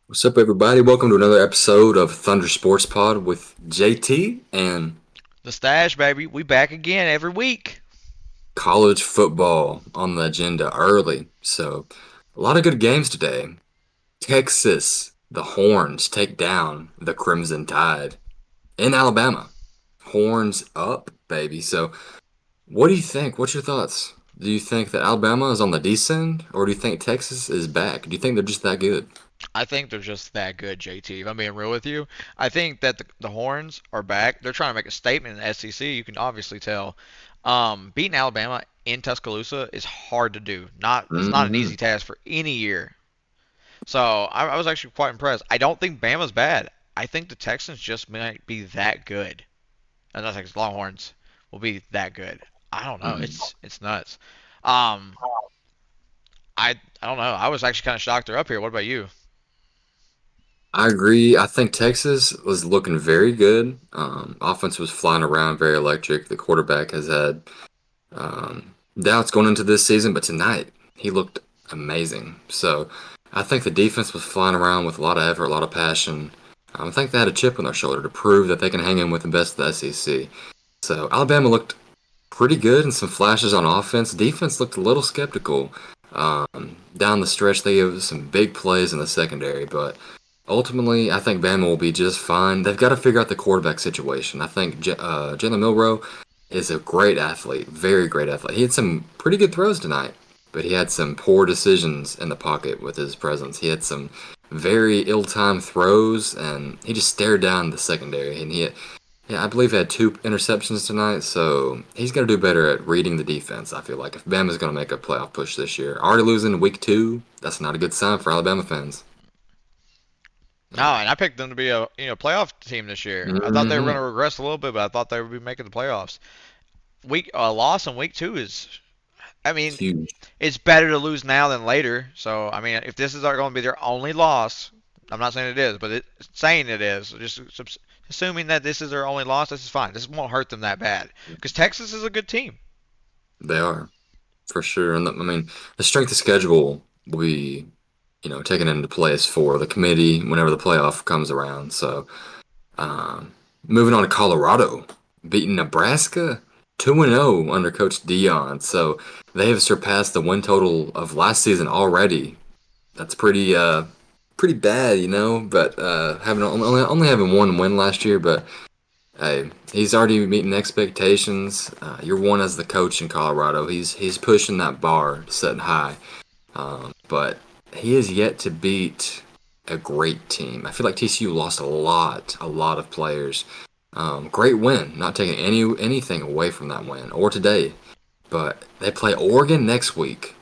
What's up, everybody? Welcome to another episode of Thunder Sports Pod with JT and The stash, baby. We back again every week. college football on the agenda early. So, a lot of good games today. Texas, the Horns take down the Crimson Tide in Alabama. Horns up, baby. So, what do you think? What's your thoughts? Do you think that Alabama is on the descent, or do you think Texas is back? Do you think they're just that good? I think they're just that good, JT. If I'm being real with you, I think that the Horns are back. They're trying to make a statement in the SEC. You can obviously tell. Beating Alabama in Tuscaloosa is hard to do. It's not an Hmm. easy task for any year. So I was actually quite impressed. I don't think Bama's bad. I think the Texans just might be that good. And the Texas Longhorns will be that good. I don't know. It's nuts. Um, I don't know. I was actually kind of shocked they're up here. What about you? I agree. I think Texas was looking very good. Offense was flying around, very electric. The quarterback has had doubts going into this season, but tonight he looked amazing. So I think the defense was flying around with a lot of effort, a lot of passion. I think they had a chip on their shoulder to prove that they can hang in with the best of the SEC. So Alabama looked pretty good and some flashes on offense. Defense looked a little skeptical. Down the stretch, they gave some big plays in the secondary, but ultimately, I think Bama will be just fine. They've got to figure out the quarterback situation. I think Jalen Milroe is a great athlete, very great athlete. He had some pretty good throws tonight, but he had some poor decisions in the pocket with his presence. He had some very ill-timed throws, and he just stared down the secondary. And yeah, I believe he had two interceptions tonight, so he's got to do better at reading the defense. I feel like if Bama's going to make a playoff push this year, already losing week two, that's not a good sign for Alabama fans. No, and I picked them to be a playoff team this year. I thought they were going Hmm. to regress a little bit, but I thought they would be making the playoffs. Week a loss in week two is, I mean, Huge. it's better to lose now than later. So I mean, if this is going to be their only loss, I'm not saying it is, but it's saying it is. Just assuming that this is their only loss, this is fine. This won't hurt them that bad because Texas is a good team. They are, for sure. And I mean, the strength of schedule will be, taken into place for the committee whenever the playoff comes around. So, moving on to Colorado, beating Nebraska 2-0 under Coach Dion. So they have surpassed the win total of last season already. That's pretty bad, But having only having one win last year, but hey, he's already meeting expectations. You're one as the coach in Colorado. He's pushing that bar, setting high. But he is yet to beat a great team. I feel like TCU lost a lot of players. Great win, not taking anything away from that win or today. But they play Oregon next week,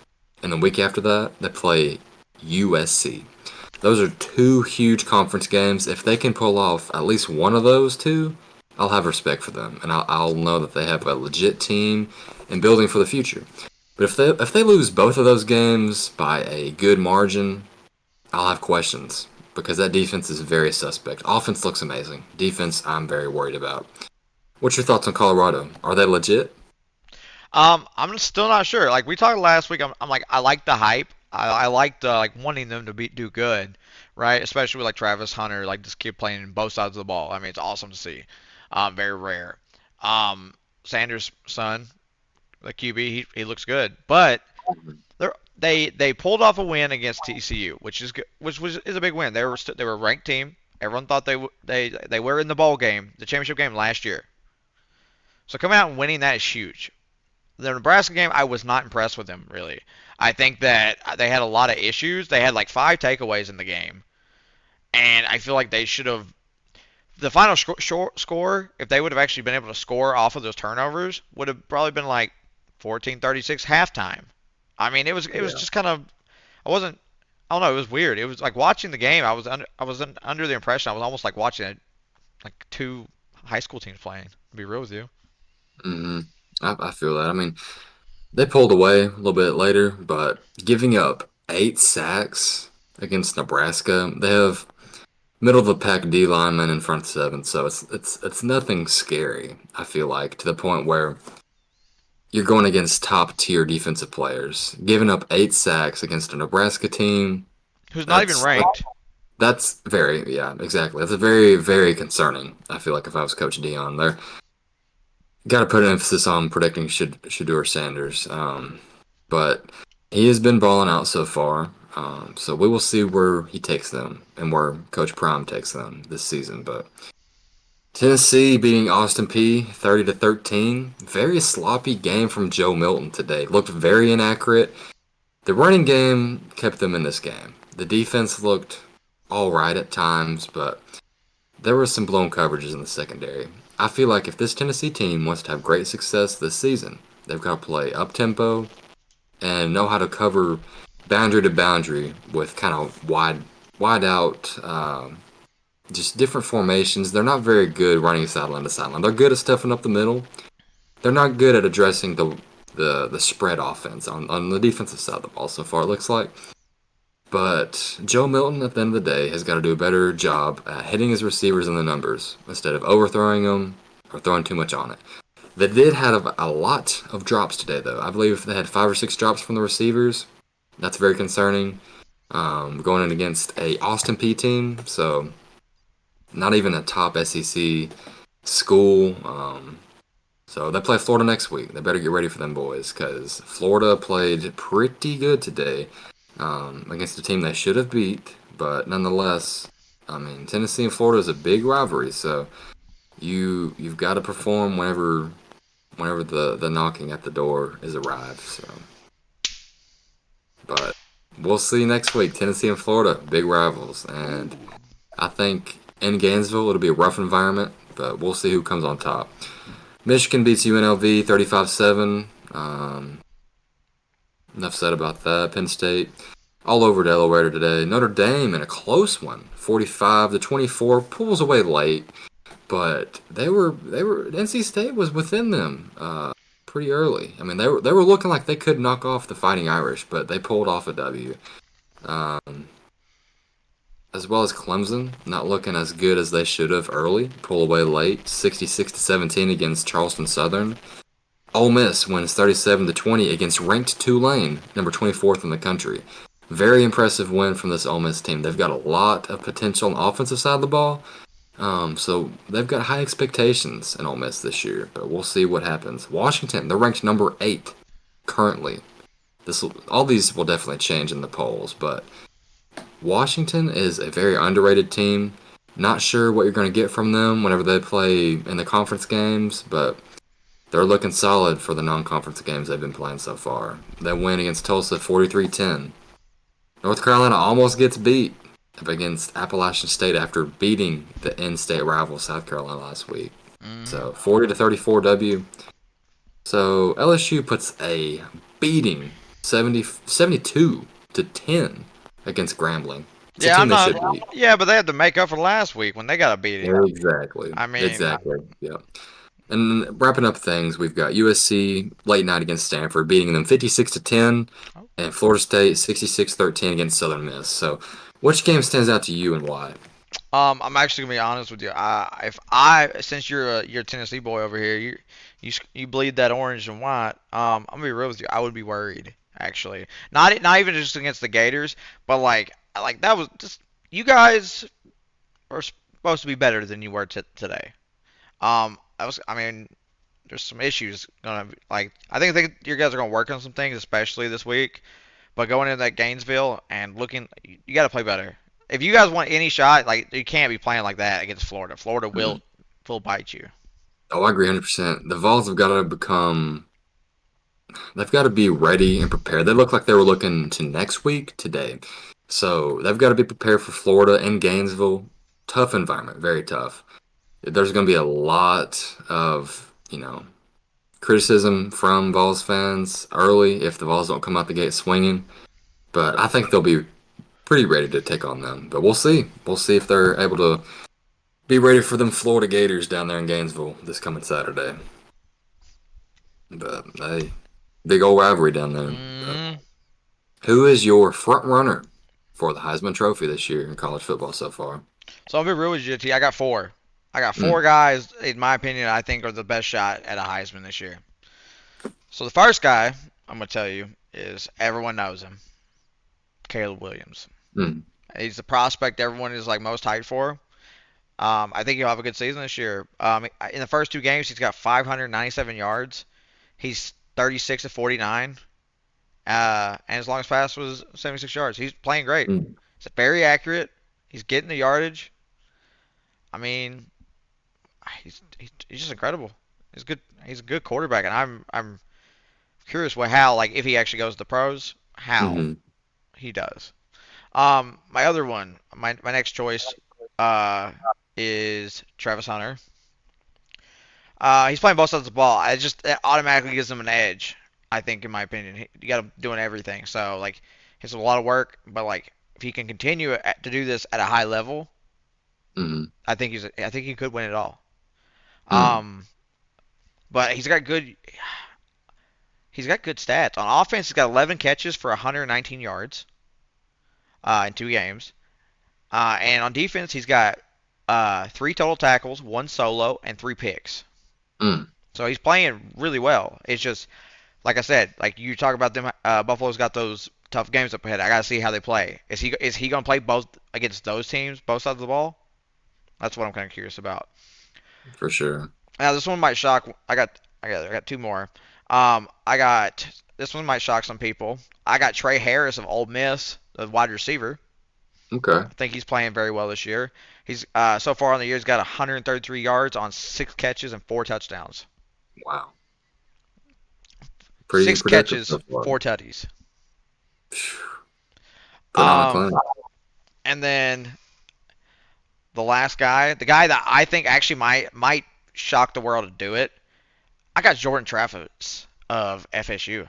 and the week after that they play USC. Those are two huge conference games. If they can pull off at least one of those two, I'll have respect for them, and I'll know that they have a legit team and building for the future. But if they lose both of those games by a good margin, I'll have questions because that defense is very suspect. Offense looks amazing. Defense, I'm very worried about. What's your thoughts on Colorado? Are they legit? I'm still not sure. Like we talked last week, I'm like I like the hype. I like the like wanting them to do good, right? Especially with like Travis Hunter, like just keep playing both sides of the ball. I mean, it's awesome to see. Very rare. Um, Sanders' son, the QB, he looks good, but they pulled off a win against TCU, which is good, which was is a big win. They were a ranked team. Everyone thought they were in the bowl game, the championship game last year. So coming out and winning that is huge. The Nebraska game, I was not impressed with them really. I think that they had a lot of issues. They had like five takeaways in the game, and I feel like they should have. The final score, if they would have actually been able to score off of those turnovers, would have probably been like 14-36 halftime. I mean, it was Yeah. just kind of I wasn't I don't know, it was weird. It was like watching the game. I was under the impression I was almost like watching like two high school teams playing. To be real with you. Hmm. I feel that. I mean, they pulled away a little bit later, but giving up 8 sacks against Nebraska, they have middle of the pack D linemen in front seven, so it's nothing scary. I feel like to the point where you're going against top tier defensive players, giving up 8 sacks against a Nebraska team. Who's not even That's ranked. That's very, yeah, exactly. That's a very, very concerning. I feel like if I was Coach Dion, there got to put an emphasis on predicting Shador Sanders. But he has been balling out so far. So we will see where he takes them and where Coach Prime takes them this season. But Tennessee beating Austin P 30-13. Very sloppy game from Joe Milton today. Looked very inaccurate. The running game kept them in this game. The defense looked all right at times, but there were some blown coverages in the secondary. I feel like if this Tennessee team wants to have great success this season, they've got to play up tempo and know how to cover boundary to boundary with kind of wide out, just different formations. They're not very good running sideline to sideline. They're good at stuffing up the middle. They're not good at addressing the spread offense on the defensive side of the ball so far, it looks like. But Joe Milton, at the end of the day, has got to do a better job at hitting his receivers in the numbers instead of overthrowing them or throwing too much on it. They did have a lot of drops today, though. I believe they had 5 or 6 drops from the receivers. That's very concerning. Going in against a Austin P team, so not even a top SEC school. So they play Florida next week. They better get ready for them boys because Florida played pretty good today against a team they should have beat. But nonetheless, I mean Tennessee and Florida is a big rivalry, so you've got to perform whenever the knocking at the door is arrived. So, but we'll see next week. Tennessee and Florida, big rivals, and I think in Gainesville it'll be a rough environment, but we'll see who comes on top. Michigan beats UNLV 35-7. Enough said about that. Penn State all over Delaware today. Notre Dame in a close one, 45-24, pulls away late, but they were NC State was within them pretty early. I mean they were looking like they could knock off the Fighting Irish, but they pulled off a W. Um, as well as Clemson, not looking as good as they should have early. Pull away late, 66-17 against Charleston Southern. Ole Miss wins 37-20 against ranked Tulane, number 24th in the country. Very impressive win from this Ole Miss team. They've got a lot of potential on the offensive side of the ball. So they've got high expectations in Ole Miss this year, but we'll see what happens. Washington, they're ranked number 8 currently. All these will definitely change in the polls, but Washington is a very underrated team. Not sure what you're going to get from them whenever they play in the conference games, but they're looking solid for the non-conference games they've been playing so far. They win against Tulsa 43-10. North Carolina almost gets beat up against Appalachian State after beating the in-state rival South Carolina last week. Mm. So 40-34 W. So LSU puts a beating 72-10 against Grambling. It's a Yeah, team I'm they not. should beat. Yeah, but they had to make up for last week when they got a beating. Exactly. I mean, Exactly. Yeah. And wrapping up things, we've got USC late night against Stanford, beating them 56-10, and Florida State 66-13 against Southern Miss. So, which game stands out to you and why? I'm actually gonna be honest with you. Since you're a Tennessee boy over here, you bleed that orange and white. I'm gonna be real with you. I would be worried actually. Not even just against the Gators, but like that was just you guys are supposed to be better than you were today. I mean, there's some issues gonna like I think you guys are gonna work on some things, especially this week. But going into that Gainesville and looking, you got to play better. If you guys want any shot, like you can't be playing like that against Florida. Florida Mhm. will bite you. Oh, I agree 100%. The Vols have got to they've got to be ready and prepared. They look like they were looking to next week today. So, they've got to be prepared for Florida and Gainesville. Tough environment, very tough. There's going to be a lot of, criticism from Vols fans early if the Vols don't come out the gate swinging. But I think they'll be pretty ready to take on them. But we'll see. We'll see if they're able to be ready for them Florida Gators down there in Gainesville this coming Saturday. But hey, big old rivalry down there. But Mm. who is your front runner for the Heisman Trophy this year in college football so far? So I'll be real with you, T. I got four. I got Mm, four guys, in my opinion, I think are the best shot at a Heisman this year. So the first guy I'm gonna tell you is everyone knows him, Caleb Williams. mm. He's the prospect everyone is like most hyped for. I think he'll have a good season this year. In the first two games, he's got 597 yards. He's 36 to 49, and his longest pass was 76 yards. He's playing great. Mm. He's very accurate. He's getting the yardage. I mean, he's just incredible. He's good. He's a good quarterback, and I'm curious what how like if he actually goes to the pros, how Hmm. he does. My other one, my next choice, uh, is Travis Hunter. He's playing both sides of the ball. It automatically gives him an edge. I think, in my opinion, you got him doing everything. So like, it's a lot of work, but like if he can continue to do this at a high level, Hmm. I think he could win it all. Mm. Um, but he's got good stats on offense. He's got 11 catches for 119 yards in two games, and on defense he's got three total tackles, one solo, and three picks. Mm. So he's playing really well. It's just like I said, like you talk about them, Buffalo's got those tough games up ahead. I gotta see how they play. Is he gonna play both against those teams, both sides of the ball? That's what I'm kind of curious about. For sure. Now this one might shock. I got two more. I got this one might shock some people. I got Trey Harris of Ole Miss, the wide receiver. Okay. I think he's playing very well this year. He's so far on the year he's got 133 yards on six catches and four touchdowns. Wow. Pretty Six productive catches, so far. four tutties. Phew. Put on a Um, clinic. and then the last guy, the guy that I think actually might shock the world to do it. I got Jordan Travis of FSU. Ooh.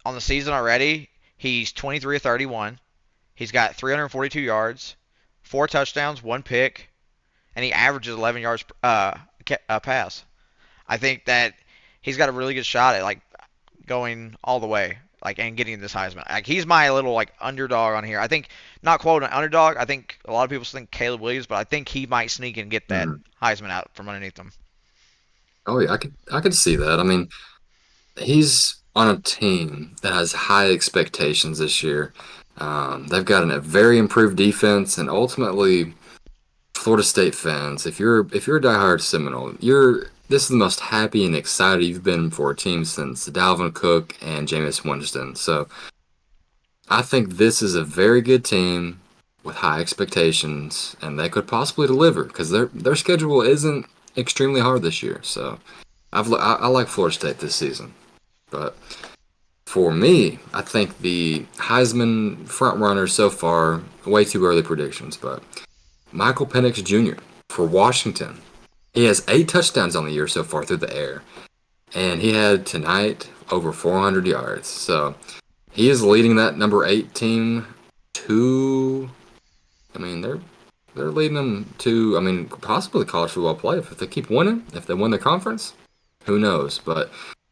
On the season already, he's 23 of 31. He's got 342 yards, four touchdowns, one pick, and he averages 11 yards pass. I think that he's got a really good shot at like going all the way, like and getting this Heisman. Like he's my little like underdog on here. I think not quote an underdog. I think a lot of people think Caleb Williams, but I think he might sneak and get that Mhm. Heisman out from underneath him. Oh yeah, I could see that. I mean, he's on a team that has high expectations this year. They've got a very improved defense, and ultimately, Florida State fans, if you're a diehard Seminole, you're this is the most happy and excited you've been for a team since Dalvin Cook and Jameis Winston. So I think this is a very good team with high expectations, and they could possibly deliver because their schedule isn't extremely hard this year. So I like Florida State this season, but for me, I think the Heisman front runner so far, way too early predictions, but Michael Penix Jr. for Washington. He has 8 touchdowns on the year so far through the air, and he had tonight over 400 yards. So he is leading that number 8 team to. I mean, they're leading them to. I mean, possibly college football playoff if they keep winning. If they win the conference, who knows? But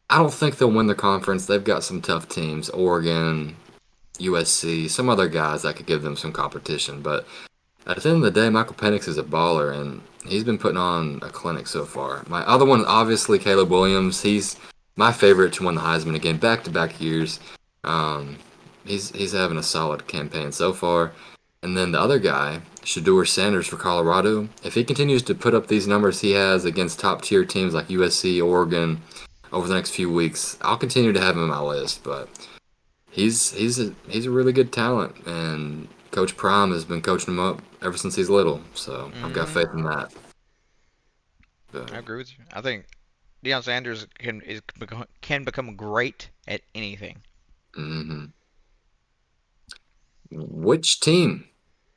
I don't think they'll win the conference. They've got some tough teams: Oregon, USC, some other guys that could give them some competition. But at the end of the day, Michael Penix is a baller, and he's been putting on a clinic so far. My other one, obviously, Caleb Williams. He's my favorite to win the Heisman again, back-to-back years. Um, he's having a solid campaign so far. And then the other guy, Shador Sanders for Colorado. If he continues to put up these numbers he has against top-tier teams like USC, Oregon, over the next few weeks, I'll continue to have him on my list. But he's a really good talent, and Coach Prime has been coaching him up ever since he's little. So I've got Hmm. faith in that. I But, agree with you. I think Deion Sanders can become great at anything. hmm Which team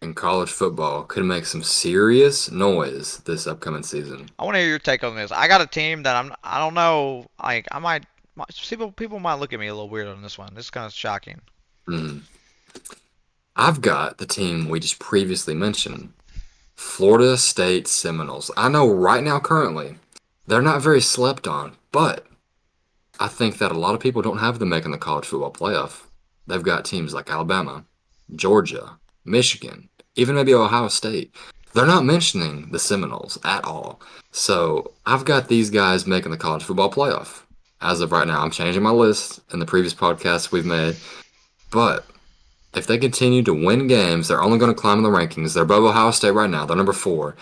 in college football could make some serious noise this upcoming season? I want to hear your take on this. I got a team that I don't know. Like I people might look at me a little weird on this one. This is kind of shocking. Hmm. I've got the team we just previously mentioned, Florida State Seminoles. I know right now, currently, they're not very slept on, but I think that a lot of people don't have them making the college football playoff. They've got teams like Alabama, Georgia, Michigan, even maybe Ohio State. They're not mentioning the Seminoles at all. So I've got these guys making the college football playoff. As of right now, I'm changing my list in the previous podcasts we've made. But if they continue to win games, they're only going to climb in the rankings. They're above Ohio State right now. They're number 4.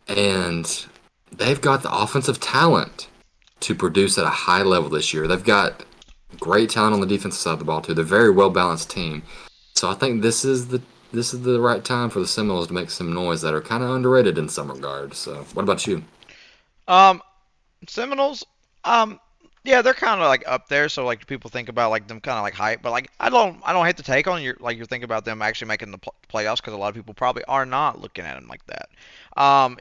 And they've got the offensive talent to produce at a high level this year. They've got great talent on the defensive side of the ball too. They're a very well balanced team. So I think this is the right time for the Seminoles to make some noise that are kind of underrated in some regards. So what about you? Um, Seminoles, um, yeah, they're kind of like up there. So like people think about like them kind of like hype, but like I don't hate the take on your like you're thinking about them actually making the playoffs because a lot of people probably are not looking at them like that.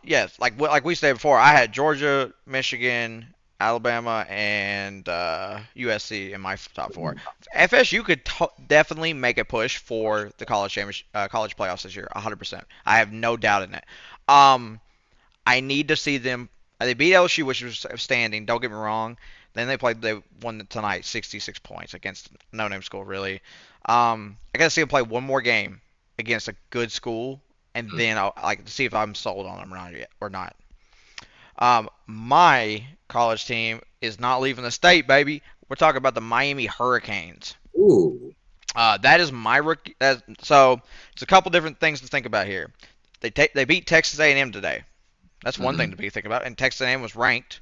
Yes, like we said before, I had Georgia, Michigan, Alabama, and USC in my top four. FSU could definitely make a push for the college playoffs this year, 100%. I have no doubt in it. Um, I need to see them. They beat LSU, which was standing. Don't get me wrong. Then they won tonight, 66 points against no name school. Really, I gotta see them play one more game against a good school, and Mm. then I'll like to see if I'm sold on them or not yet or not. My college team is not leaving the state, baby. We're talking about the Miami Hurricanes. Ooh. That is my rookie. So it's a couple different things to think about here. They beat Texas A&M today. That's one thing Hmm. to be thinking about. And Texas A&M was ranked,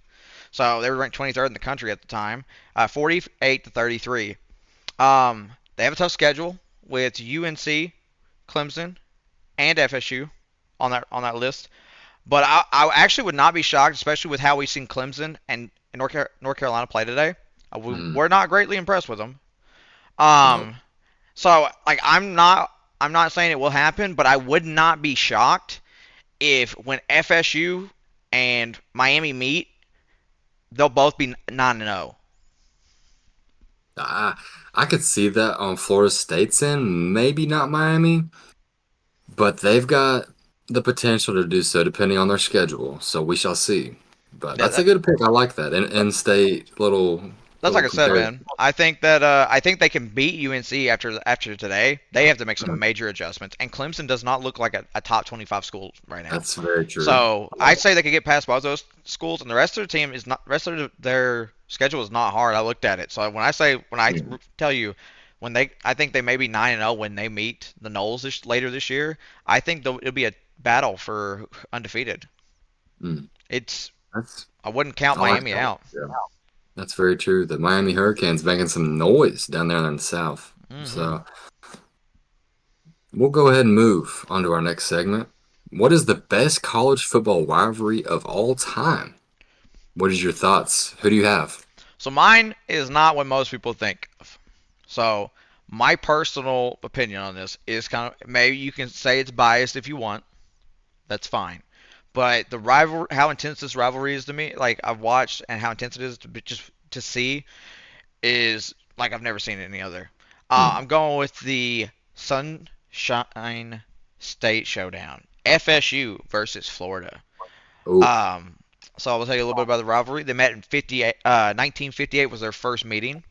so they were ranked 23rd in the country at the time, 48 to 33. They have a tough schedule with UNC, Clemson, and FSU on that list. But I actually would not be shocked, especially with how we've seen Clemson and North Carolina play today. Mm. We're not greatly impressed with them. No. Um, so like I'm not saying it will happen, but I would not be shocked if when FSU and Miami meet, they'll both be 9-0. I I could see that on Florida State's end, maybe not Miami, but they've got the potential to do so depending on their schedule. So we shall see. But Yeah, that's a good pick. I like that. In-state little that's little like I said, comparison. man. I think they can beat UNC after today. They have to make some major adjustments, and Clemson does not look like a top 25 school right now. That's very true. So I'd say they could get past both those schools, and the rest of their team is not. Rest of their schedule is not hard. I looked at it. So when I Mm. tell you I think they may be 9-0 when they meet the Knowles later this year. I think it'll be a battle for undefeated. Mm. It's That's I wouldn't count I like Miami that. out. Yeah. That's very true. The Miami Hurricanes making some noise down there in the South. Hmm. So we'll go ahead and move on to our next segment. What is the best college football rivalry of all time? What is your thoughts? Who do you have? So mine is not what most people think of. So my personal opinion on this is kind of maybe you can say it's biased if you want. That's fine. But how intense this rivalry is to me, like I've watched and how intense it is just to see, is like I've never seen any other. Hmm. I'm going with the Sunshine State Showdown, FSU versus Florida. Oh. Um, so I'll tell you a little bit about the rivalry. They met in 1958 was their first meeting.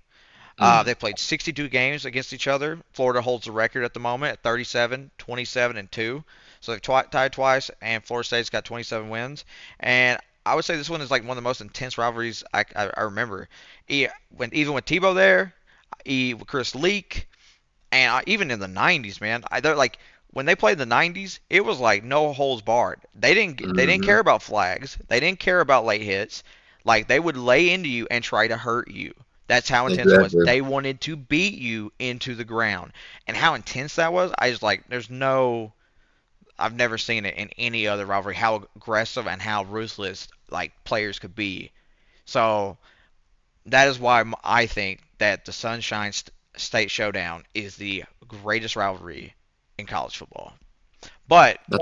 Hmm. They played 62 games against each other. Florida holds the record at the moment at 37, 27, and 2. So they've tied twice, and Florida State's got 27 wins. And I would say this one is like one of the most intense rivalries I remember. Even with Tebow there, with Chris Leak, and even in the 90s, man, they're like when they played in the 90s, it was like no holds barred. They didn't Hmm. care about flags. They didn't care about late hits. Like they would lay into you and try to hurt you. That's how intense it was. Exactly. They wanted to beat you into the ground. And how intense that was, I just like there's no I've never seen it in any other rivalry how aggressive and how ruthless like players could be. So that is why I think that the Sunshine State Showdown is the greatest rivalry in college football. But That-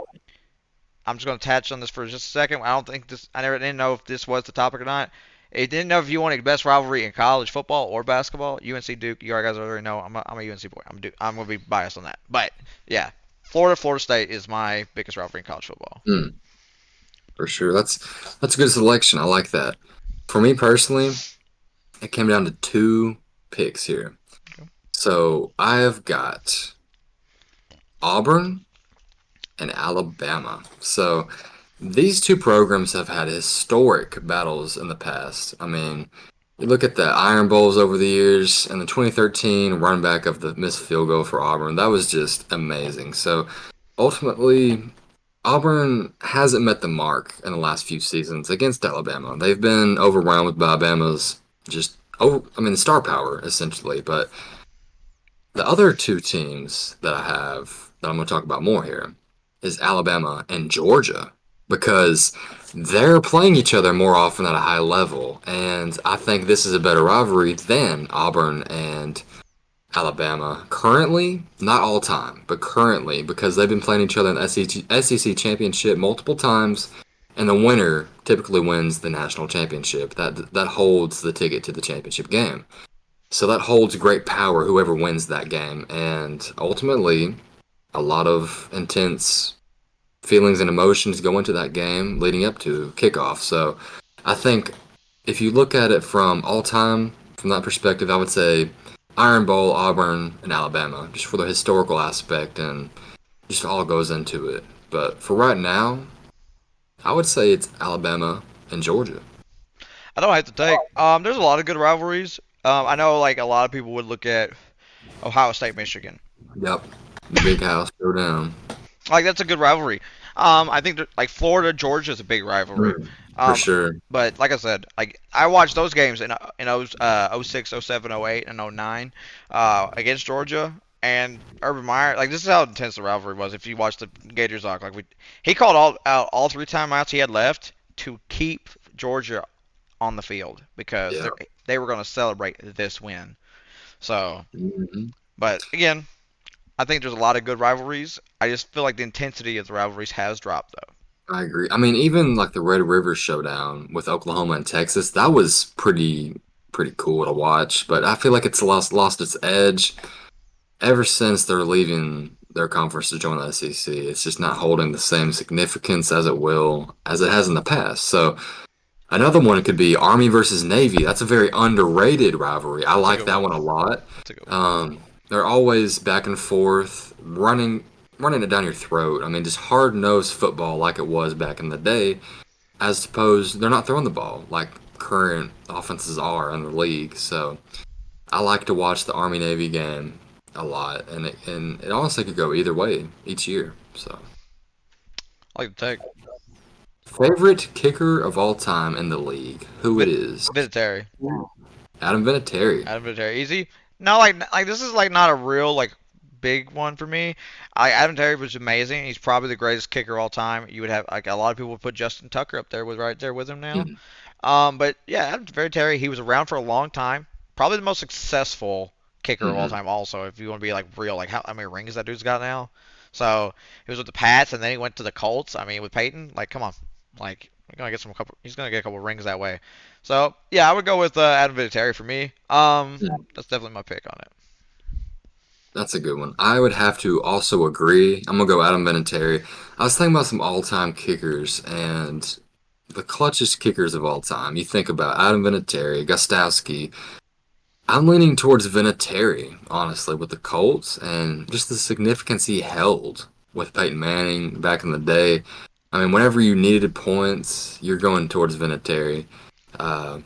I'm just going to touch on this for just a second. I don't think this. I never didn't know if this was the topic or not. I didn't know if you wanted best rivalry in college football or basketball. UNC Duke. You guys already know. I'm a UNC boy. I'm going to be biased on that. But yeah, Florida State is my biggest rivalry in college football. hmm, for sure. That's a good selection. I like that. For me personally, it came down to two picks here. So I have got Auburn and Alabama. So these two programs have had historic battles in the past. I mean, You look at the Iron Bowls over the years, and the 2013 run back of the missed field goal for Auburn. That was just amazing. So ultimately, Auburn hasn't met the mark in the last few seasons against Alabama. They've been overwhelmed by Alabama's just over, I mean, star power essentially. But the other two teams that I have that I'm going to talk about more here is Alabama and Georgia because they're playing each other more often at a high level. And I think this is a better rivalry than Auburn and Alabama currently, not all time, but currently because they've been playing each other in the SEC championship multiple times. And the winner typically wins the national championship. That holds the ticket to the championship game. So that holds great power, whoever wins that game. And ultimately, a lot of intense feelings and emotions go into that game leading up to kickoff. So I think if you look at it from all time, from that perspective, I would say Iron Bowl, Auburn, and Alabama, just for the historical aspect and just all goes into it. But for right now, I would say it's Alabama and Georgia. I don't have to take. There's a lot of good rivalries. I know like a lot of people would look at Ohio State, Michigan. Yep. Big house, go down. Like that's a good rivalry. I think that, like Florida Georgia is a big rivalry. For Um, sure. but like I said, like I watched those games in 06, 07, 08, and 09 against Georgia and Urban Meyer. Like this is how intense the rivalry was. If you watch the Gators talk, like he called all three timeouts he had left to keep Georgia on the field because Yeah. they were going to celebrate this win. So, Mhm. but again, I think there's a lot of good rivalries. I just feel like the intensity of the rivalries has dropped though. I agree. I mean, even like the Red River Showdown with Oklahoma and Texas, that was pretty cool to watch. But I feel like it's lost its edge ever since they're leaving their conference to join the SEC. It's just not holding the same significance as it has in the past. So another one could be Army versus Navy. That's a very underrated rivalry. I That's a like good that one. one a lot. That's a good one. Um, they're always back and forth, running it down your throat. I mean, just hard-nosed football like it was back in the day, as opposed they're not throwing the ball like current offenses are in the league. So I like to watch the Army Navy game a lot, and it honestly could go either way each year. So I like to take favorite kicker of all time in the league, who it Vin- is? Vinatieri. Adam Vinatieri. Adam Vinatieri. Easy. No, like this is like not a real like big one for me. Adam Terry was amazing. He's probably the greatest kicker of all time. You would have like a lot of people would put Justin Tucker up there with right there with him now. Mhm. But yeah, Adam Vinatieri, he was around for a long time. Probably the most successful kicker of all Mhm. time. Also, if you want to be like real, like how many rings that dude's got now. So he was with the Pats, and then he went to the Colts. I mean, with Peyton, like come on, like he's gonna get some couple. He's gonna get a couple rings that way. So yeah, I would go with Adam Vinatieri for me. That's definitely my pick on it. That's a good one. I would have to also agree. I'm gonna go Adam Vinatieri. I was thinking about some all-time kickers and the clutchest kickers of all time. You think about Adam Vinatieri, Gostowski. I'm leaning towards Vinatieri, honestly, with the Colts and just the significance he held with Peyton Manning back in the day. I mean, whenever you needed points, you're going towards Vinatieri. Uh,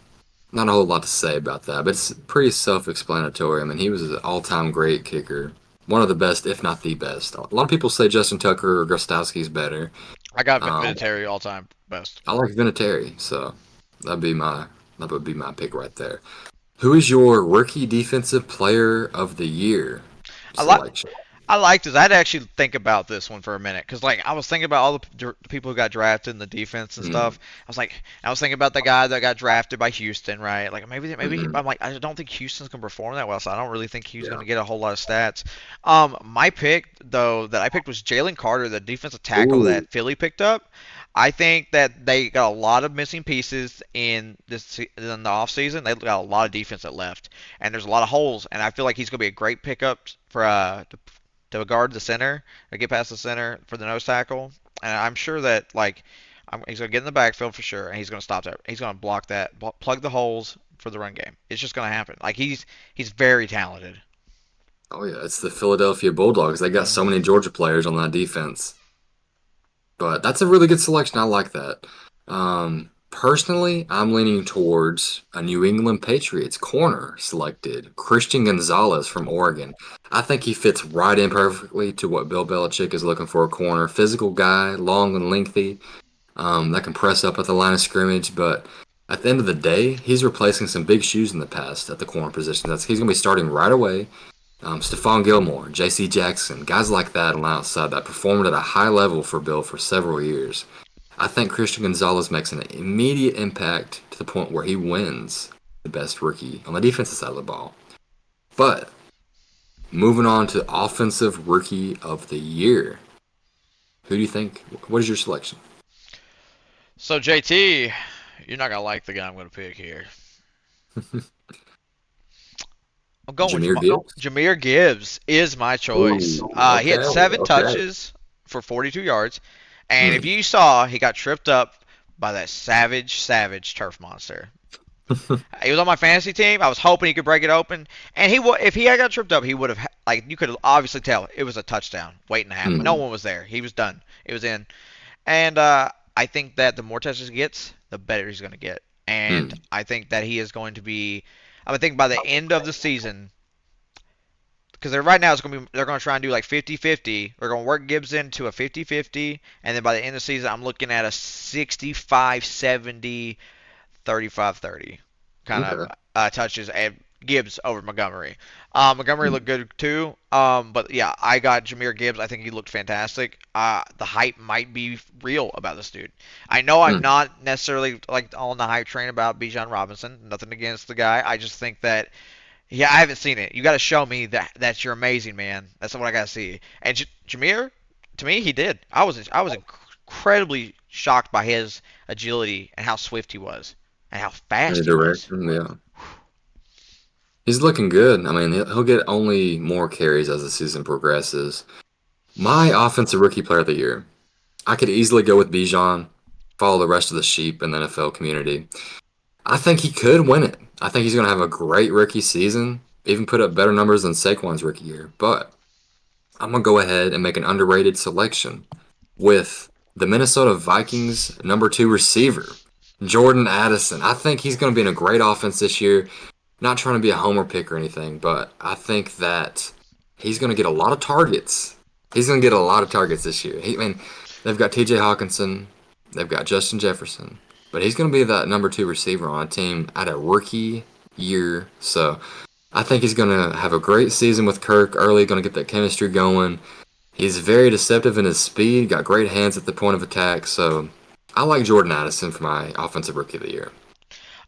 Not a whole lot to say about that, but it's pretty self-explanatory. I mean, he was an all-time great kicker, one of the best, if not the best. A lot of people say Justin Tucker or Gostowski's better. I got Um, Vinatieri all time best. I like Vinatieri, so that'd be my that would be my pick right there. Who is your rookie defensive player of the year I like selection? I liked this. I had to actually think about this one for a minute because, like, I was thinking about all the people who got drafted in the defense and Mm, stuff. I was thinking about the guy that got drafted by Houston, right? Like, maybe mhm. I'm like, I don't think Houston's gonna perform that well, so I don't really think he's Yeah. gonna get a whole lot of stats. My pick though that I picked was Jalen Carter, the defensive tackle Ooh. that Philly picked up. I think that they got a lot of missing pieces in the offseason. They got a lot of defense that left, and there's a lot of holes. And I feel like he's gonna be a great pickup for to guard the center or get past the center for the nose tackle. And I'm sure that he's gonna get in the backfield for sure, and he's gonna stop that. He's gonna block that, plug the holes for the run game. It's just gonna happen. Like he's very talented. Oh yeah, it's the Philadelphia Bulldogs. They got so Hmm. many Georgia players on that defense. But that's a really good selection. I like that. Personally, I'm leaning towards a New England Patriots corner selected, Christian Gonzalez from Oregon. I think he fits right in perfectly to what Bill Belichick is looking for a corner. Physical guy, long and lengthy, that can press up at the line of scrimmage. But at the end of the day, he's replacing some big shoes in the past at the corner position. He's going to be starting right away. Stephon Gilmore, J.C. Jackson, guys like that on the outside that performed at a high level for Bill for several years. I think Christian Gonzalez makes an immediate impact to the point where he wins the best rookie on the defensive side of the ball. But moving on to offensive rookie of the year, who do you think? What is your selection? So JT, you're not gonna like the guy I'm gonna pick here. I'm going with Jameer Gibbs? Jameer Gibbs is my choice. Ooh, He okay, had 7 okay. touches for 42 yards, and if Mm. you saw, he got tripped up by that savage turf monster. He was on my fantasy team. I was hoping he could break it open, and if he had got tripped up, he would have like you could obviously tell it was a touchdown waiting to happen. No Mm. one was there. He was done. It was in, and I think that the more touches he gets, the better he's going to get, and Mm. I think that he is going to be. I think by the end of the season, because right now it's going to be they're going to try and do like 50-50. We're going to work Gibbs into a 50-50, and then by the end of the season, I'm looking at a 65-70 35-30 kind of Okay. touches and Gibbs over Montgomery. Montgomery Mm. looked good too, but yeah, I got Jameer Gibbs. I think he looked fantastic. The hype might be real about this dude. I know I'm Mm. not necessarily like on the hype train about Bijan Robinson. Nothing against the guy. I just think that yeah, I haven't seen it. You got to show me that you're amazing, man. That's what I got to see. And Jameer, to me, he did. I was incredibly shocked by his agility and how swift he was and how Any fast he was. direction? Yeah. He's looking good. I mean, he'll get only more carries as the season progresses. My offensive rookie player of the year. I could easily go with Bijan, follow the rest of the sheep in the NFL community. I think he could win it. I think he's going to have a great rookie season, even put up better numbers than Saquon's rookie year. But I'm going to go ahead and make an underrated selection with the Minnesota Vikings number 2 receiver, Jordan Addison. I think he's going to be in a great offense this year. Not trying to be a homer pick or anything, but I think that he's going to get a lot of targets. He's going to get a lot of targets this year. I mean, they've got T.J. Hawkinson, they've got Justin Jefferson, but he's going to be that number 2 receiver on a team at a rookie year. So I think he's going to have a great season with Kirk early, going to get that chemistry going. He's very deceptive in his speed, got great hands at the point of attack. So I like Jordan Addison for my offensive rookie of the year.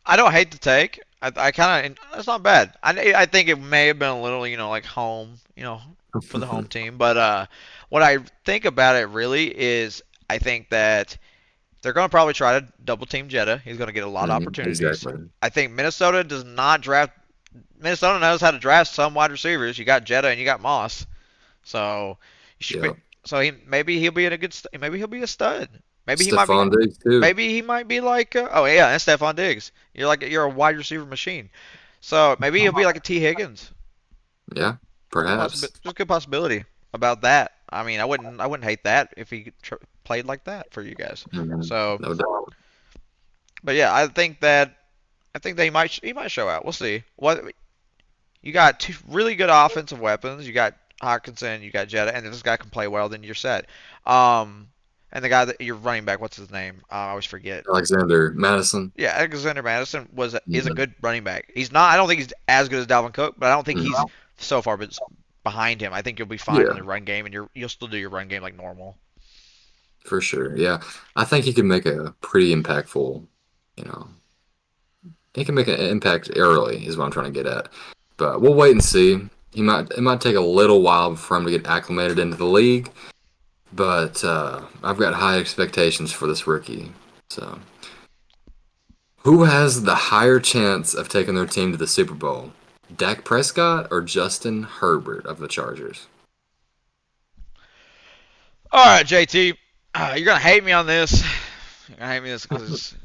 I don't hate the take. I kind of it's not bad. I think it may have been a little like home for the home team, but what I think about it really is I think that they're going to probably try to double team Jetta. He's going to get a lot of Mhm, opportunities. exactly. I think Minnesota does not draft. Minnesota knows how to draft some wide receivers. You got Jetta and you got Moss, so you should be. Yeah. So maybe he'll be in a good. Maybe he'll be a stud. Maybe he might be. Stephon Diggs too. Maybe he might be like. Oh yeah, and Stephon Diggs. You're a wide receiver machine. So maybe he'll be like a T Higgins. Yeah, perhaps. There's a good possibility about that. I mean, I wouldn't hate that if he played like that for you guys. Mhm. So, No doubt. but yeah, I think that he might show out. We'll see. What you got two really good offensive weapons. You got Hawkinson, you got Jetta, and if this guy can play well, then you're set. Um, and the guy that you're running back, what's his name? I always forget. Alexander Madison. Yeah, Alexander Madison is a Mhm. good running back. He's not. I don't think he's as good as Dalvin Cook, but I don't think he's Mhm. so far behind him. I think you'll be fine in Yeah, the run game, and you'll still do your run game like normal. for sure. Yeah, I think he can make a pretty impactful. You know, he can make an impact early. Is what I'm trying to get at. But we'll wait and see. It might take a little while for him to get acclimated into the league. But I've got high expectations for this rookie. So, who has the higher chance of taking their team to the Super Bowl? Dak Prescott or Justin Herbert of the Chargers? All right, JT, you're gonna hate me on this. You're gonna hate me this because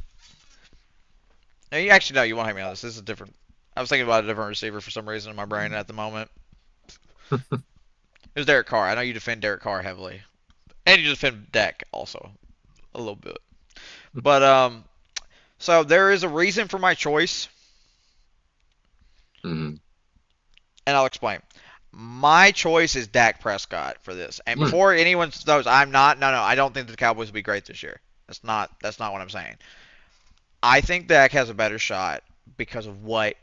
you actually no, you won't hate me on this. This is different. I was thinking about a different receiver for some reason in my brain at the moment. It was Derek Carr. I know you defend Derek Carr heavily, and you defend Dak also a little bit. But So there is a reason for my choice, Mm-hmm. and I'll explain. My choice is Dak Prescott for this. And Mm, before anyone knows, I'm not. No, no, I don't think the Cowboys will be great this year. That's not what I'm saying. I think Dak has a better shot because of what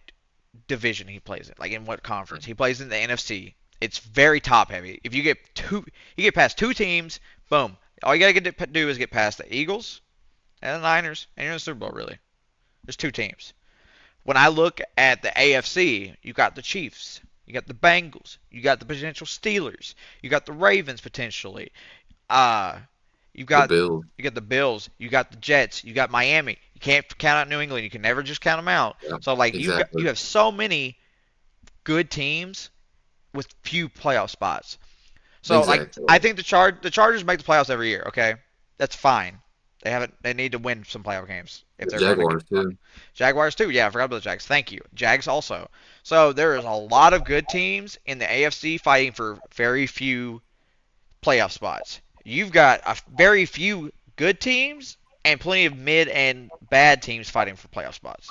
division he plays in, like in what conference he plays in. The NFC. It's very top heavy. If you get past two teams, boom. All you gotta do is get past the Eagles and the Niners, and you're in the Super Bowl. Really, there's two teams. When I look at the AFC, you got the Chiefs, you got the Bengals, you got the potential Steelers, you got the Ravens potentially. Uh, you the got Bills. you got the Bills, you got the Jets, you got Miami. You can't count out New England. You can never just count them out. Yeah, So like exactly. you have so many good teams with few playoff spots. So like Exactly. I think the Chargers make the playoffs every year. Okay, that's fine. They need to win some playoff games if The they're going to. Jaguars too. Jaguars too. Yeah, I forgot about the Jags. Thank you. Jags also. So there is a lot of good teams in the AFC fighting for very few playoff spots. You've got a very few good teams and plenty of mid and bad teams fighting for playoff spots.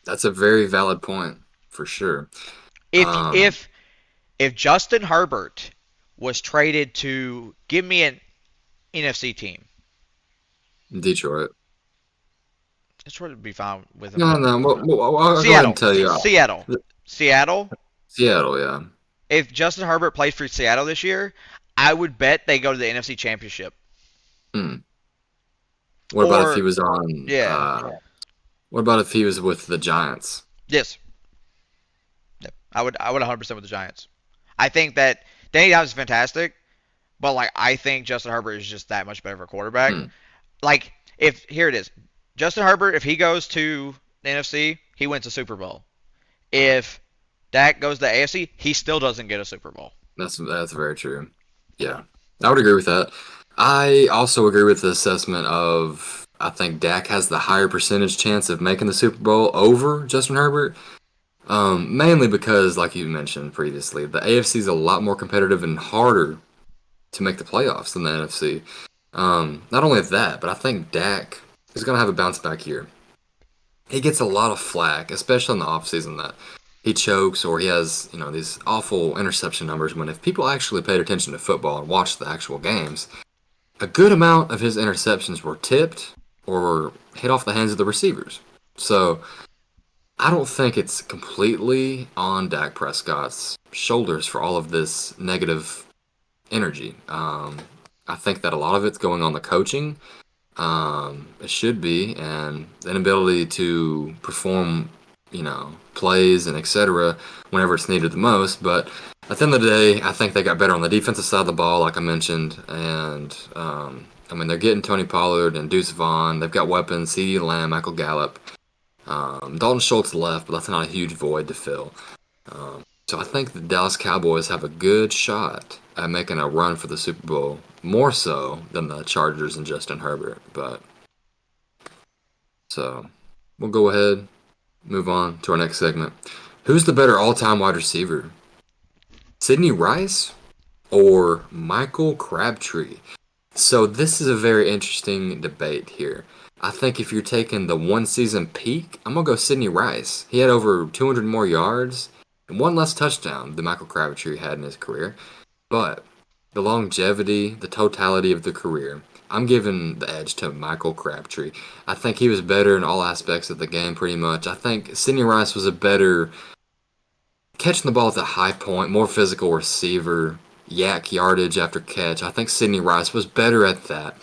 That's a very valid point for sure. If Um, if if Justin Herbert was traded to give me an NFC team, Detroit. Detroit would be fine with him, No, but no. I'll go ahead and Seattle, tell you. Seattle, Seattle. Seattle, yeah. If Justin Herbert plays for Seattle this year, I would bet they go to the NFC Championship. Hmm. What about if he Or was on? yeah, What about if he was with the Giants? yes, yep. I would 100% with the Giants. I think that Danny Dimes is fantastic, but like I think Justin Herbert is just that much better of a quarterback. Hmm. Like if here it is, Justin Herbert, if he goes to the NFC, he wins a Super Bowl. If Dak goes to the AFC, he still doesn't get a Super Bowl. That's very true. Yeah, I would agree with that. I also agree with the assessment of I think Dak has the higher percentage chance of making the Super Bowl over Justin Herbert. Mainly because, like you mentioned previously, the AFC is a lot more competitive and harder to make the playoffs than the NFC. Not only that, but I think Dak is going to have a bounce back year. He gets a lot of flack, especially in the offseason, that he chokes or he has, these awful interception numbers. When if people actually paid attention to football and watched the actual games, a good amount of his interceptions were tipped or hit off the hands of the receivers. So I don't think it's completely on Dak Prescott's shoulders for all of this negative energy. I think that a lot of it's going on the coaching. It should be, and the inability to perform, plays and etc. whenever it's needed the most. But at the end of the day, I think they got better on the defensive side of the ball, like I mentioned, and I mean they're getting Tony Pollard and Deuce Vaughn. They've got weapons: CeeDee Lamb, Michael Gallup. Dalton Schultz left, but that's not a huge void to fill. So I think the Dallas Cowboys have a good shot at making a run for the Super Bowl, more so than the Chargers and Justin Herbert. But so we'll go ahead, move on to our next segment. Who's the better all-time wide receiver? Sidney Rice or Michael Crabtree? So this is a very interesting debate here. I think if you're taking the one season peak, I'm gonna go Sidney Rice. He had over 200 more yards and one less touchdown than Michael Crabtree had in his career. But the longevity, the totality of the career, I'm giving the edge to Michael Crabtree. I think he was better in all aspects of the game, pretty much. I think Sidney Rice was a better catching the ball at the high point, more physical receiver, yak yardage after catch. I think Sidney Rice was better at that.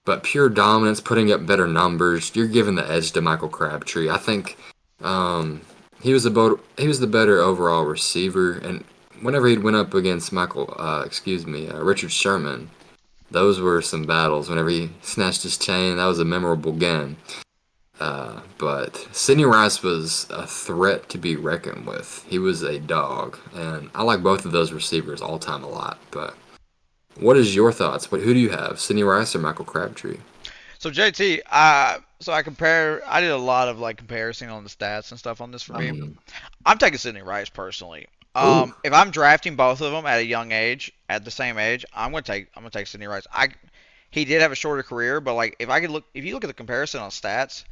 But pure dominance, putting up better numbers, you're giving the edge to Michael Crabtree. I think he was the better overall receiver, and whenever he went up against Richard Sherman, those were some battles. Whenever he snatched his chain, that was a memorable game. But Sidney Rice was a threat to be reckoned with. He was a dog, and I like both of those receivers all time a lot. But what is your thoughts? Who do you have, Sidney Rice or Michael Crabtree? So JT, so I compare. I did a lot of like comparison on the stats and stuff on this for me. Um, I'm taking Sidney Rice personally. ooh, If I'm drafting both of them at a young age, at the same age, I'm gonna take Sidney Rice. He did have a shorter career, but like if you look at the comparison on stats,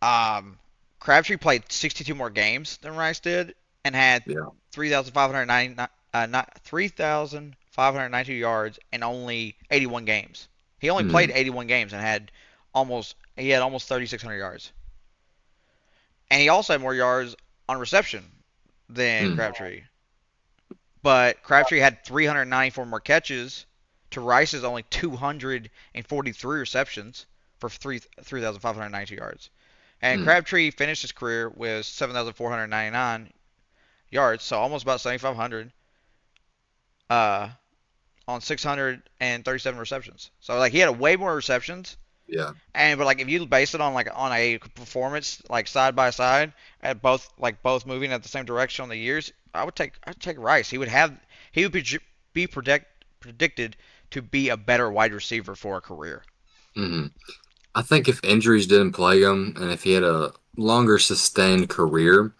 Um, Crabtree played 62 more games than Rice did and had Yeah. 3,590 not 3,592 yards in only 81 games. He only played Mm, 81 games and had almost 3,600 yards. And he also had more yards on reception than mm, Crabtree. But Crabtree had 394 more catches to Rice's only 243 receptions for 3,592 yards. And mm. Crabtree finished his career with 7,499 yards, so almost about 7,500 uh, on 637 receptions. So like he had a way more receptions. Yeah. But like if you base it on like on a performance like side by side at both moving at the same direction on the years, I'd take Rice. He would be predicted to be a better wide receiver for a career. Hmm. I think if injuries didn't plague him and if he had a longer sustained career,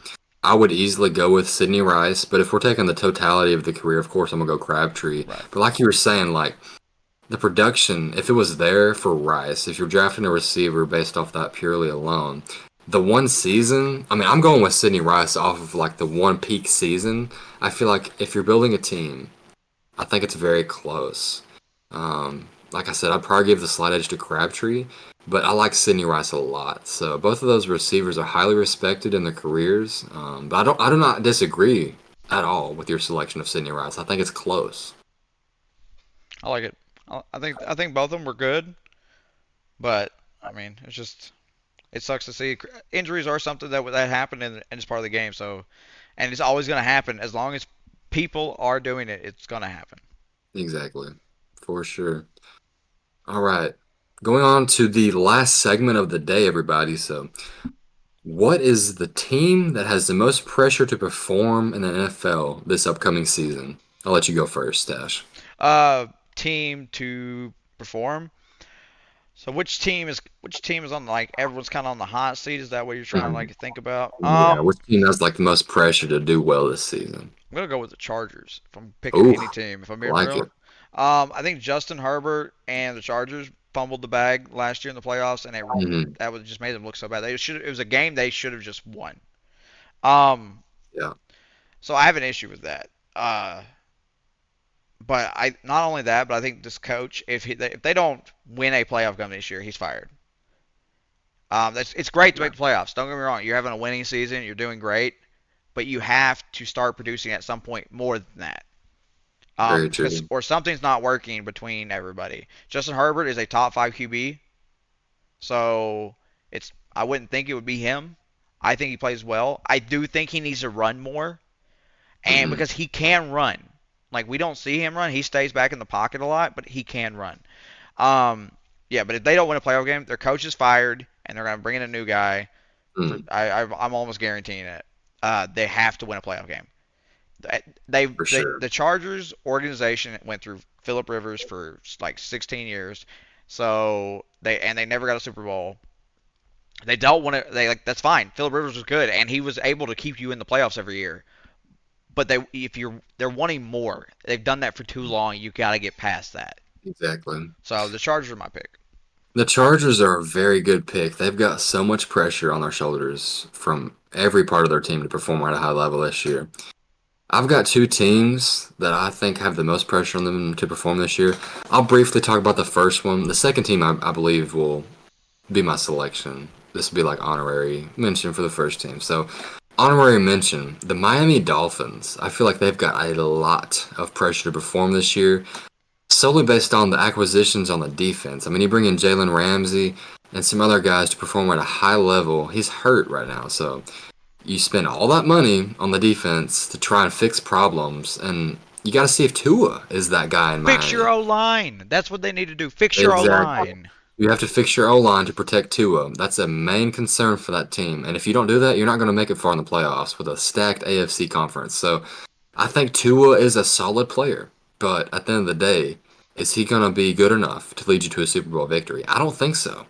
I would easily go with Sidney Rice. But if we're taking the totality of the career, of course, I'm gonna go Crabtree. Right. But like you were saying, like the production, if it was there for Rice, if you're drafting a receiver based off that purely alone, the one season, I mean, I'm going with Sidney Rice off of like the one peak season. I feel like if you're building a team, I think it's very close. Like I said, I'd probably give the slight edge to Crabtree, but I like Sidney Rice a lot. So both of those receivers are highly respected in their careers. But I do not disagree at all with your selection of Sidney Rice. I think it's close. I like it. I think both of them were good, but I mean it sucks to see injuries are something that happen and it's part of the game. So and it's always going to happen as long as people are doing it. It's going to happen. Exactly, for sure. All right, going on to the last segment of the day, everybody. So, what is the team that has the most pressure to perform in the NFL this upcoming season? I'll let you go first, Stash. Team to perform. So which team is on like everyone's kind of on the hot seat? Is that what you're trying to like think about? Yeah, which team has like the most pressure to do well this season? I'm gonna go with the Chargers. If I'm picking Ooh, any team, if I'm I being like real, it. I think Justin Herbert and the Chargers fumbled the bag last year in the playoffs, and Hmm. that would just made them look so bad. They should. It was a game they should have just won. Um, Yeah. so I have an issue with that. But I not only that, but I think this coach, if they don't win a playoff game this year, he's fired. It's great to Yeah. make the playoffs. Don't get me wrong. You're having a winning season. You're doing great, but you have to start producing at some point more than that. Very Because true. or something's not working between everybody. Justin Herbert is a top five QB, so I wouldn't think it would be him. I think he plays well. I do think he needs to run more, and Hmm. because he can run, like we don't see him run, he stays back in the pocket a lot, but he can run. Um, yeah, but if they don't win a playoff game, their coach is fired, and they're gonna bring in a new guy. Mm, I'm almost guaranteeing it. They have to win a playoff game. for sure. The Chargers organization went through Philip Rivers for like 16 years, so they never got a Super Bowl. They don't want to. They like that's fine. Philip Rivers was good, and he was able to keep you in the playoffs every year. But they're wanting more. They've done that for too long. You got to get past that. Exactly. So the Chargers are my pick. The Chargers are a very good pick. They've got so much pressure on their shoulders from every part of their team to perform at a high level this year. I've got two teams that I think have the most pressure on them to perform this year. I'll briefly talk about the first one. The second team, I believe, will be my selection. This will be like honorary mention for the first team. So, honorary mention, the Miami Dolphins. I feel like they've got a lot of pressure to perform this year, solely based on the acquisitions on the defense. I mean, you bring in Jalen Ramsey and some other guys to perform at a high level. He's hurt right now, so you spend all that money on the defense to try and fix problems, and you got to see if Tua is that guy in Fix your Miami. O line. That's what they need to do. Fix your O Exactly. line. You have to fix your O line to protect Tua. That's a main concern for that team. And if you don't do that, you're not going to make it far in the playoffs with a stacked AFC conference. So I think Tua is a solid player. But at the end of the day, is he going to be good enough to lead you to a Super Bowl victory? I don't think so.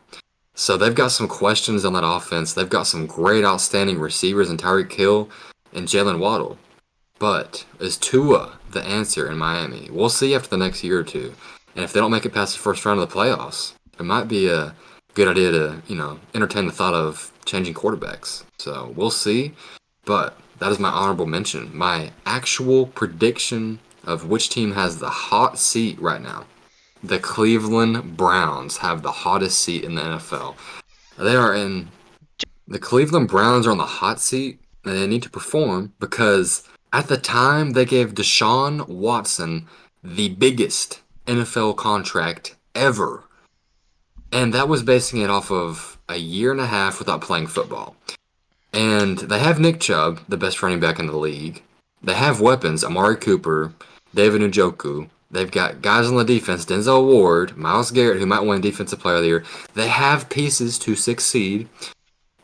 So they've got some questions on that offense. They've got some great, outstanding receivers in Tyreek Hill and Jalen Waddle. But is Tua the answer in Miami? We'll see after the next year or two. And if they don't make it past the first round of the playoffs, it might be a good idea to, entertain the thought of changing quarterbacks. So we'll see. But that is my honorable mention. My actual prediction of which team has the hot seat right now. The Cleveland Browns have the hottest seat in the NFL. They are in the Cleveland Browns are on the hot seat and they need to perform because at the time they gave Deshaun Watson the biggest NFL contract ever. And that was basing it off of a year and a half without playing football. And they have Nick Chubb, the best running back in the league. They have weapons, Amari Cooper, David Njoku. They've got guys on the defense, Denzel Ward, Myles Garrett, who might win Defensive Player of the Year. They have pieces to succeed.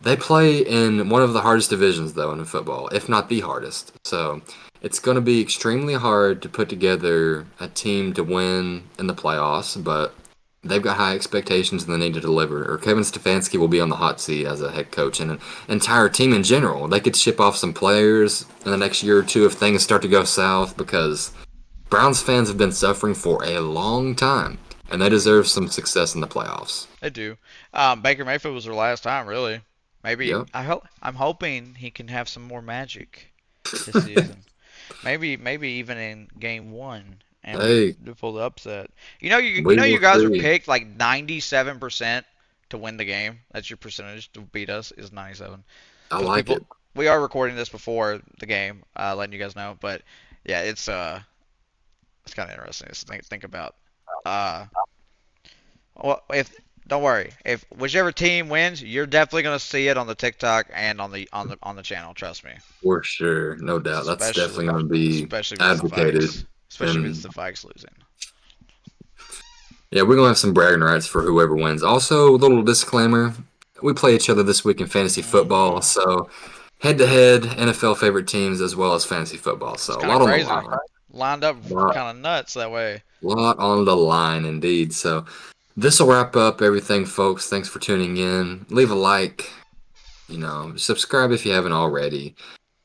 They play in one of the hardest divisions, though, in football, if not the hardest. So it's going to be extremely hard to put together a team to win in the playoffs, but they've got high expectations and they need to deliver. Or Kevin Stefanski will be on the hot seat as a head coach and an entire team in general. They could ship off some players in the next year or two if things start to go south because Browns fans have been suffering for a long time and they deserve some success in the playoffs. They do. Baker Mayfield was their last time, really. Maybe Yep. I'm hoping he can have some more magic this season. Maybe even in game one, and we Hey, do pull the upset. You we know will you guys are see. picked like 97% to win the game. That's your percentage to beat us is 97. I Because like people, it. we are recording this before the game, letting you guys know. But yeah, it's kind of interesting to think about. Uh, well, if don't worry, if whichever team wins, you're definitely gonna see it on the TikTok and on the channel. Trust me. For sure. No doubt. That's definitely Especially going to be especially if it's the advocated. Vikes. Especially if it's And the Vikes losing. yeah, we're going to have some bragging rights for whoever wins. Also, a little disclaimer we play each other this week in fantasy football. Mm-hmm. So, head to head, NFL favorite teams as well as fantasy football. It's So, a kind of lot on the crazy. line. Lined up Lot, kind of nuts that way. lot on the line indeed. So, this will wrap up everything, folks. Thanks for tuning in. Leave a like, subscribe if you haven't already.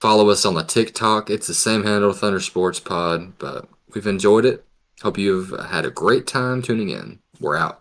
Follow us on the TikTok. It's the same handle, Thunder Sports Pod, but we've enjoyed it. Hope you've had a great time tuning in. We're out.